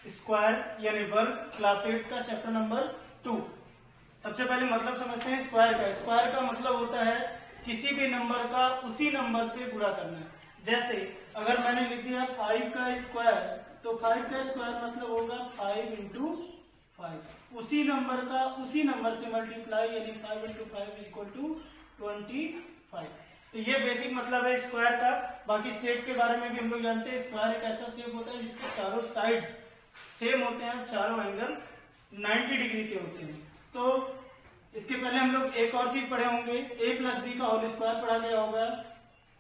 Square यानी वर्ग class 8 का चैप्टर नंबर 2। सबसे पहले मतलब समझते हैं स्क्वायर का। स्क्वायर का मतलब होता है किसी भी नंबर का उसी नंबर से गुणा करना। जैसे अगर मैंने लिख दिया 5 का स्क्वायर, तो 5 का स्क्वायर मतलब होगा 5 इंटू 5, उसी नंबर का उसी नंबर से मल्टीप्लाई, यानी 5 इंटू 5 इक्वल टू 25। तो ये बेसिक मतलब है स्क्वायर का। बाकी शेप के बारे में भी हम लोग जानते हैं। स्क्वायर एक ऐसा शेप होता है जिसके चारों साइड्स सेम होते हैं, चारों एंगल 90 डिग्री के होते हैं। तो इसके पहले हम लोग एक और चीज पढ़े होंगे, a प्लस बी का होल स्क्वायर पढ़ा गया होगा।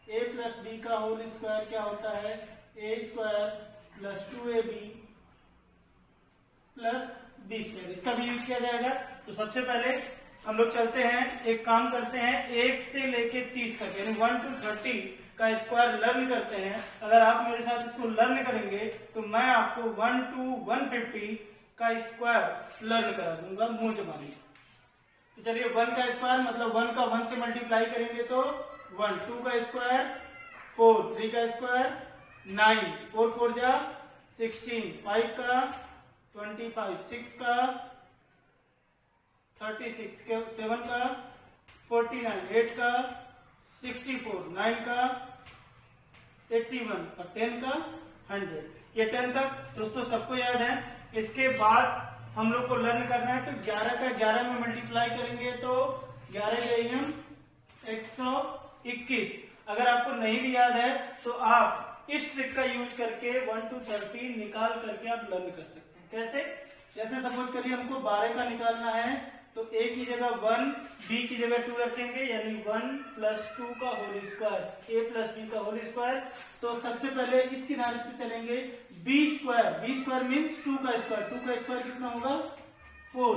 a प्लस बी का होल स्क्वायर क्या होता है? a square plus 2ab plus B square, इसका भी यूज किया जाएगा। तो सबसे पहले हम लोग चलते हैं, एक काम करते हैं, 1 से लेके 30 तक यानी 1 to 30 का स्क्वायर लर्न करते हैं। अगर आप मेरे साथ इसको लर्न करेंगे तो मैं आपको 1 to 150 का स्क्वायर लर्न करा दूंगा मुंह जबानी। तो चलिए 1 का स्क्वायर मतलब 1 का 1 से मल्टीप्लाई करेंगे तो 1, 2 का स्क्वायर 4, 3 का स्क्वायर 9, 4 4 जा 16, 5 का 25, 6 का 36, 7 का 49, 8 का 64, 9 का 81 और 10 का 100। ये 10 तक दोस्तों सबको याद है। इसके बाद हम लोग को लर्न करना है, तो 11 का 11 में मल्टीप्लाई करेंगे तो 11 गई 121। अगर आपको नहीं भी याद है तो आप इस ट्रिक का यूज करके 1 to 30 निकाल करके आप लर्न कर सकते हैं। कैसे? जैसे सपोज करिए हमको 12 का निकालना है, तो a की जगह 1, b की जगह 2 रखेंगे, यानी 1 प्लस 2 का whole square, a plus b का होल स्क्वायर। तो सबसे पहले इस किनारे से चलेंगे, b स्क्वायर मीन्स 2 का स्क्वायर, 2 का स्क्वायर कितना होगा 4।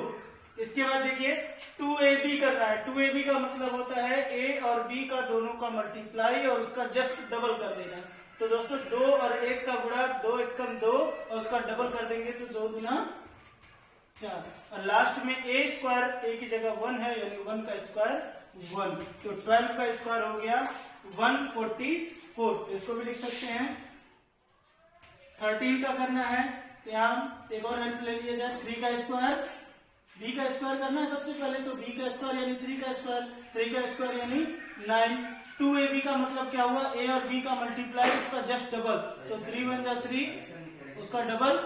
इसके बाद देखिए 2ab कर रहा है, 2ab का मतलब होता है a और b का दोनों का मल्टीप्लाई और उसका जस्ट डबल कर देना। तो दोस्तों 2 और 1 का गुणा, 2 एकम 2 और उसका डबल कर देंगे तो 2 गुना 4। और लास्ट में a स्क्वायर, a की जगह 1 है यानी 1 का स्क्वायर 1, तो 12 का स्क्वायर हो गया 144। तो इसको भी लिख सकते हैं। 13 का करना है तो यहाँ एक और हेल्प ले लिया जाए, 3 का स्क्वायर, b का स्क्वायर करना है सबसे पहले, तो b का स्क्वायर यानी 3 का स्क्वायर, 3 का स्क्वायर यानी 9। 2ab का मतलब क्या हुआ? a और b का मल्टीप्लाई, उसका जस्ट डबल, तो 3 बन जा 3, उसका डबल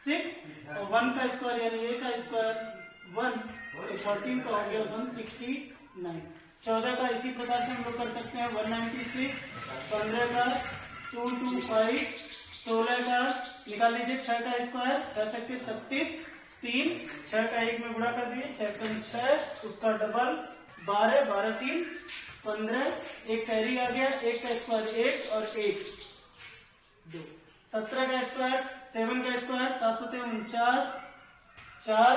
6, और 1 का स्क्वायर यानी a का स्क्वायर 1, तो 14 का हो गया 169। 14 का इसी प्रकार से हम लोग कर सकते हैं 196, 15 का 225, 16 का निकाल लीजिए 6 का स्क्वायर, 6 छक्के 36, 3, 6 का 1 में गुणा कर दिए, 6 कम 6, उसका डबल 12, 12 3 15, एक कैरी आ गया, 1 का स्क्वायर 1 और 1 2, 17 का स्क्वायर, 7 का स्क्वायर 7 7 49, 4,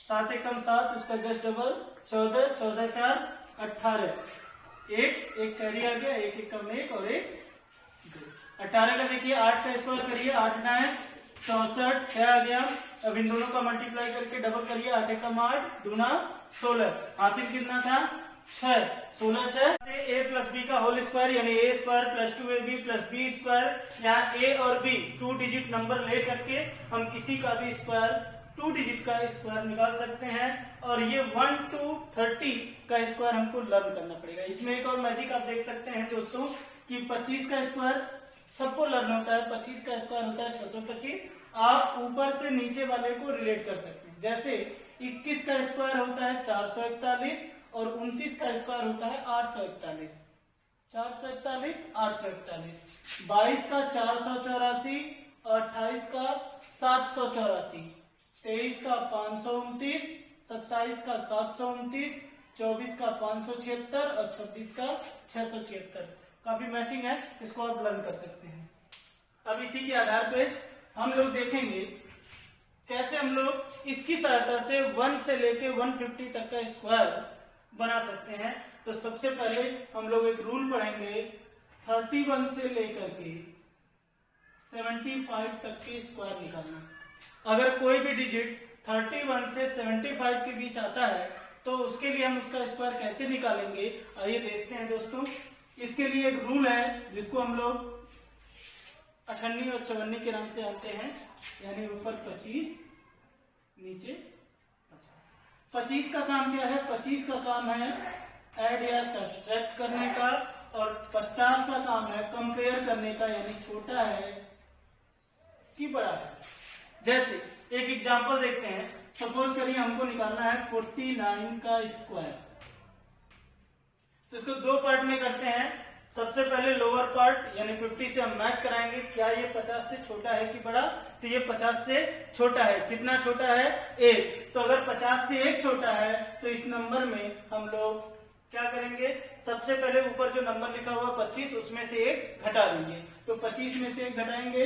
7 एक कम 7, उसका जस्ट डबल 14, 14 4 18, 1 कैरी आ गया, 1 एक कम 1 और 1 2। 18 का देखिए 8 का स्क्वायर करिए, 8 9 64, 6 आ गया। अब इन दोनों का मल्टीप्लाई करके डबल करिए, 8 एक कम 8 दूना 16, हासिल कितना था 6, 16 6 से a प्लस बी का होल स्क्वायर यानी a square plus 2ab plus b square. यहाँ a और b 2 डिजिट नंबर ले करके हम किसी का भी स्क्वायर 2 डिजिट का स्क्वायर निकाल सकते हैं। और ये 1 to 30 का स्क्वायर हमको लर्न करना पड़ेगा। इसमें एक और मैजिक आप देख सकते हैं दोस्तों कि 25 का स्क्वायर सबको लर्न होता है, 25 का स्क्वायर होता है 625। आप ऊपर से नीचे वाले को रिलेट कर सकते हैं। जैसे 21 का स्क्वायर होता है 441 और 29 का स्क्वायर होता है 841, 441 841। 22 का 484 और 28 का 784, 23 का 529, 27 का 729, 24 का 576 और 26 का 676। काफी मैचिंग है, इसको आप लर्न कर सकते हैं। अब इसी के आधार पे हम लोग देखेंगे कैसे हम लोग इसकी सहायता से 1 से लेके 150 तक का स्क्वायर बना सकते हैं। तो सबसे पहले हम लोग एक रूल पढ़ेंगे, 31 से लेकर के 75 तक के स्क्वायर निकालना। अगर कोई भी डिजिट 31 से 75 के बीच आता है तो उसके लिए हम उसका स्क्वायर कैसे निकालेंगे, आइए देखते हैं दोस्तों। इसके लिए एक रूल है जिसको हम लोग अठन्नी और चवन्नी के नाम से आते हैं, यानी ऊपर 25 नीचे 50। 25 का काम क्या है? 25 का काम है ऐड या सब्सट्रैक्ट करने का, और 50 का काम है कंपेयर करने का, यानी छोटा है कि बड़ा है। जैसे एक एग्जांपल देखते हैं, सपोज करिए हमको निकालना है 49 का स्क्वायर। तो इसको दो पार्ट में करते हैं। सबसे पहले लोअर पार्ट यानी 50 से हम मैच कराएंगे, क्या ये 50 से छोटा है कि बड़ा? तो ये 50 से छोटा है। कितना छोटा है? 1। तो अगर 50 से 1 छोटा है तो इस नंबर में हम लोग क्या करेंगे? सबसे पहले ऊपर जो नंबर लिखा हुआ 25 उसमें से 1 घटा देंगे। तो 25 में से 1 घटाएंगे,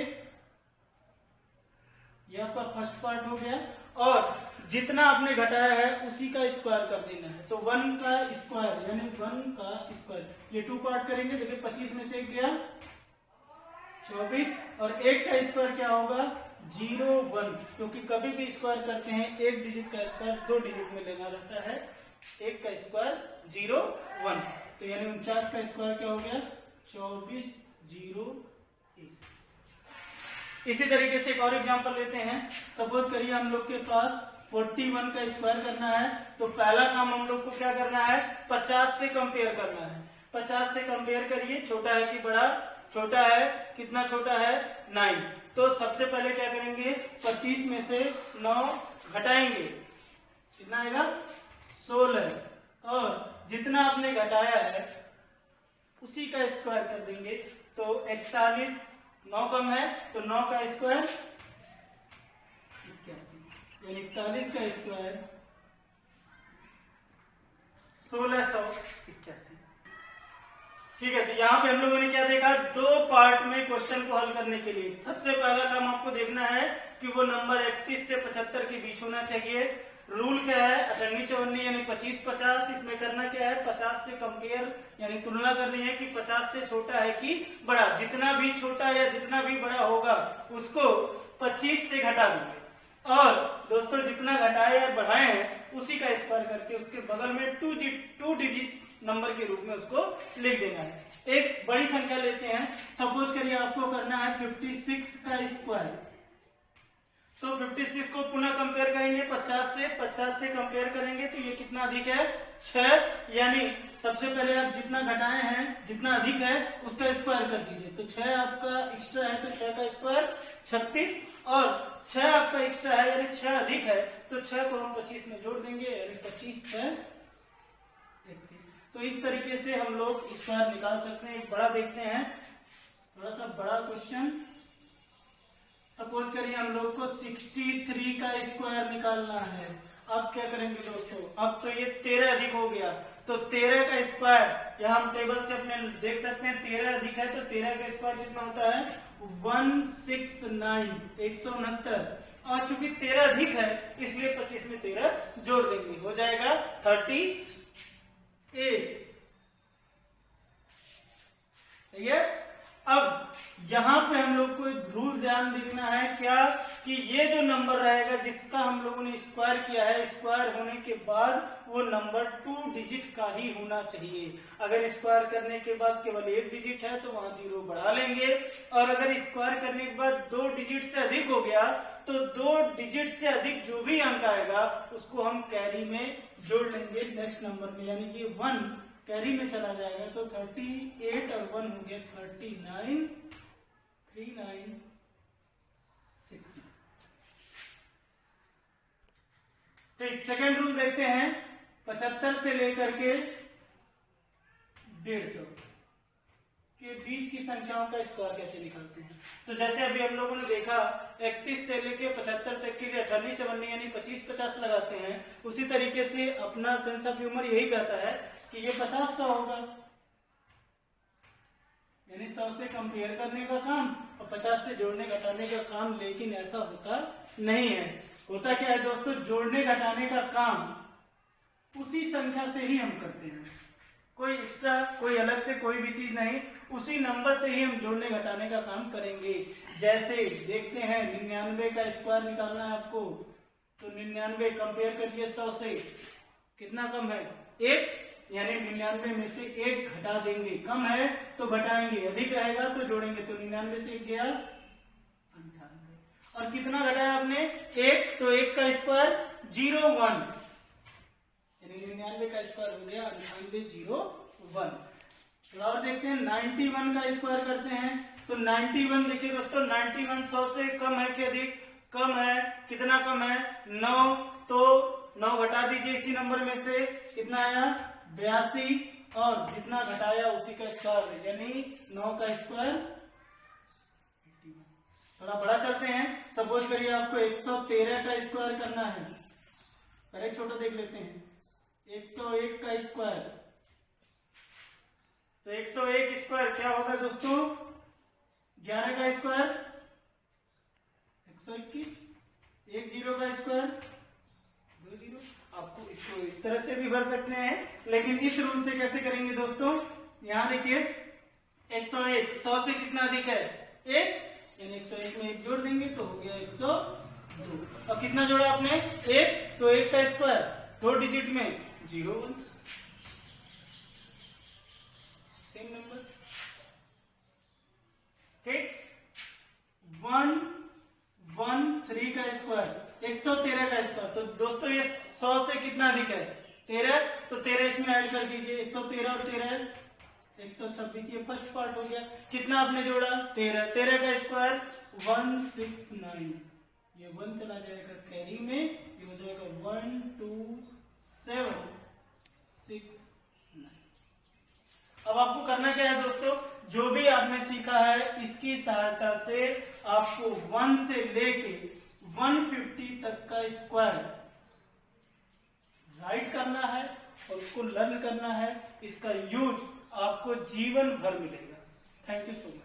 ये आपका फर्स्ट पार्ट हो गया। और जितना आपने घटाया है उसी का स्क्वायर कर देना है। तो 1 का स्क्वायर यानी 1 का स्क्वायर, ये 2 पार्ट करेंगे। देखिए 25 में से 1 गया 24, और 1 का स्क्वायर क्या होगा? 0 1, क्योंकि कभी भी स्क्वायर करते हैं एक डिजिट का स्क्वायर 2 डिजिट में लेना रहता है। 1 का स्क्वायर 0 1, तो यानी 49 का स्क्वायर क्या हो गया? 24 0 1। इसी तरीके से एक और एग्जांपल लेते हैं। सपोज करिए हम लोग के पास 41 का स्क्वायर करना है। तो पहला काम हम लोग को क्या करना है? 50 से कंपेयर करना है। 50 से कंपेयर करिए, छोटा है कि बड़ा? छोटा है। कितना छोटा है? 9। तो सबसे पहले क्या करेंगे? 25 में से 9 घटाएंगे, कितना आएगा? 16। और जितना आपने घटाया है उसी का स्क्वायर कर देंगे। तो 41, 9 कम है तो 9 का स्क्वायर 81, यानी 41 का स्क्वायर 1681। ठीक है, तो यहाँ पे हम लोगों ने क्या देखा? 2 पार्ट में क्वेश्चन को हल करने के लिए सबसे पहला काम आपको देखना है कि वो नंबर 31 से 75 के बीच होना चाहिए। रूल क्या है? अठन्नी चवन्नी यानी 25 50। इसमें करना क्या है? 50 से कंपेयर यानी तुलना करनी है कि 50 से छोटा है कि बड़ा। जितना भी छोटा या जितना भी बड़ा होगा उसको 25 से घटा देंगे, और दोस्तों जितना घटाए या बढ़ाए हैं उसी का स्क्वायर करके उसके बगल में 2 डिजिट नंबर के रूप में उसको लिख देना है। एक बड़ी संख्या लेते हैं। सपोज करिए आपको करना है 56 का स्क्वायर। तो 56 को पुनः कंपेयर करेंगे 50 से कंपेयर करेंगे तो ये कितना अधिक है? 6। यानी सबसे पहले आप जितना घटाए हैं, जितना अधिक है उसका स्क्वायर कर दीजिए। तो 6 आपका एक्स्ट्रा है तो 6 का स्क्वायर 36, और 6 आपका एक्स्ट्रा है यानी 6 अधिक है तो 6 को हम 25 में जोड़ देंगे, यानी 25 6 31। तो इस तरीके से हम लोग स्क्वायर निकाल सकते हैं। एक बड़ा देखते हैं, थोड़ा सा बड़ा क्वेश्चन। सपोज करिए हम लोग को 63 का स्क्वायर निकालना है। अब क्या करेंगे दोस्तों? अब तो ये 13 अधिक हो गया, तो 13 का स्क्वायर यहाँ हम टेबल से अपने देख सकते हैं 13 अधिक है तो 13 का स्क्वायर कितना होता है? 169 169। और चूंकि 13 अधिक है इसलिए 25 में 13 जोड़ देंगे, हो जाएगा 38। ये अब यहाँ पे हम लोग को एक रूल ध्यान देखना है, क्या? कि ये जो नंबर रहेगा जिसका हम लोगों ने स्क्वायर किया है, स्क्वायर होने के बाद वो नंबर 2 डिजिट का ही होना चाहिए। अगर स्क्वायर करने के बाद केवल 1 डिजिट है तो वहां 0 बढ़ा लेंगे, और अगर स्क्वायर करने के बाद 2 डिजिट से अधिक हो गया तो 2 डिजिट से अधिक जो भी अंक आएगा उसको हम कैरी में जोड़ लेंगे नेक्स्ट नंबर में, यानी कि 1 कैरी में चला जाएगा। तो 38 और 1 हो गया 39 39 6। ठीक, सेकेंड रूल देखते हैं। 75 से लेकर के 150 के बीच की संख्याओं का स्क्वायर कैसे निकालते हैं? तो जैसे अभी हम लोगों ने देखा 31 से लेके 75 तक के लिए अठन्नी चवन्नी यानी 25 50 लगाते हैं, उसी तरीके से अपना सेंस ऑफ ह्यूमर यही कहता है कि ये 50 100 होगा, यानी 100 से कंपेयर करने का काम और 50 से जोड़ने घटाने का काम। लेकिन ऐसा होता नहीं है। होता क्या है दोस्तों? जोड़ने घटाने का काम उसी संख्या से ही हम करते हैं, कोई एक्स्ट्रा कोई अलग से कोई भी चीज नहीं, उसी नंबर से ही हम जोड़ने घटाने का काम करेंगे। जैसे देखते हैं 99 का स्क्वायर निकालना है आपको, तो 99 कंपेयर करिए 100 से, कितना कम है? 1, यानी 99 में से 1 घटा देंगे। कम है तो घटाएंगे, अधिक रहेगा तो जोड़ेंगे। तो 99 से 1 गया और कितना घटाया आपने 1, तो 1 का स्क्वायर 0, 1, यानी 99 का स्क्वायर हो गया 99, 0, 1। और देखते हैं 91 का स्क्वायर करते हैं, तो 91 देखिए दोस्तों 91 100 से कम है कि अधिक? कम है। कितना कम है? 9, तो 9 घटा दीजिए इसी नंबर में से, कितना आया 82, और जितना घटाया उसी का स्क्वायर, यानी 9 का स्क्वायर। थोड़ा बड़ा चलते हैं, सपोज करिए आपको 113 का स्क्वायर करना है, पहले छोटा देख लेते हैं, 101 का स्क्वायर, तो 101 स्क्वायर क्या होगा दोस्तों? 11 का स्क्वायर 121, 1 0 का स्क्वायर 2 0। आपको इसको इस तरह से भी भर सकते हैं, लेकिन इस रूल से कैसे करेंगे दोस्तों? यहां देखिए 101 100 से कितना अधिक है? 1, यानी 101 में 1 जोड़ देंगे तो हो गया 102। और कितना जोड़ा आपने? 1, तो 1 का स्क्वायर 2 डिजिट में 0 1, सेम नंबर, ठीक। 1 1 3 का स्क्वायर 113 का स्क्वायर, तो दोस्तों ये 100 से कितना अधिक है? 13, तो 13 इसमें ऐड कर दीजिए, 113 और 13 126, ये फर्स्ट पार्ट हो गया। कितना आपने जोड़ा? 13, 13 का स्क्वायर 169, ये 1 चला जाएगा कैरी में, ये हो जाएगा 1 2 7 6 9। अब आपको करना क्या है दोस्तों? जो भी आपने सीखा है इसकी सहायता से आपको 1 से लेके 150 तक का स्क्वायर राइट करना है और उसको लर्न करना है। इसका यूज आपको जीवन भर मिलेगा। Thank you so much.